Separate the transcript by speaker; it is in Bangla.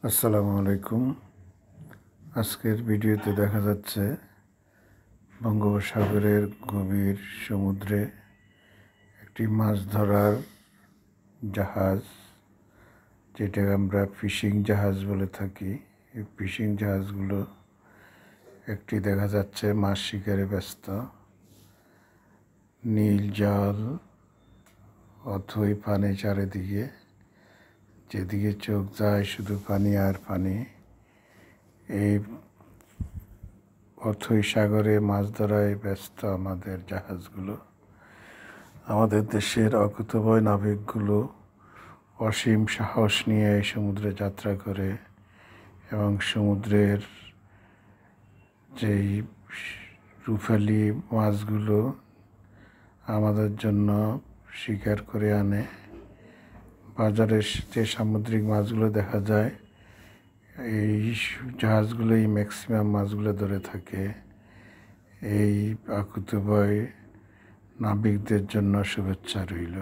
Speaker 1: আসসালামু আলাইকুম। আজকের ভিডিওতে দেখা যাচ্ছে বঙ্গোপসাগরের গভীর সমুদ্রে একটি মাছ ধরার জাহাজ, যেটাকে আমরা ফিশিং জাহাজ বলে থাকি। এই ফিশিং জাহাজগুলো একটি দেখা যাচ্ছে মাছ শিকারে ব্যস্ত। নীল জল, অথই পানি চারিদিকে, যেদিকে চোখ যায় শুধু পানি আর পানি। এই অথই সাগরে মাছ ধরায় ব্যস্ত আমাদের জাহাজগুলো। আমাদের দেশের অকুতোভয় নাবিকগুলো অসীম সাহস নিয়ে এই সমুদ্রে যাত্রা করে এবং সমুদ্রের যেই রূপালি মাছগুলো আমাদের জন্য শিকার করে আনে। বাজারে যে সামুদ্রিক মাছগুলো দেখা যায়, এই জাহাজগুলোই ম্যাক্সিমাম মাছগুলো ধরে থাকে। এই অকুতোভয় নাবিকদের জন্য শুভেচ্ছা রইল।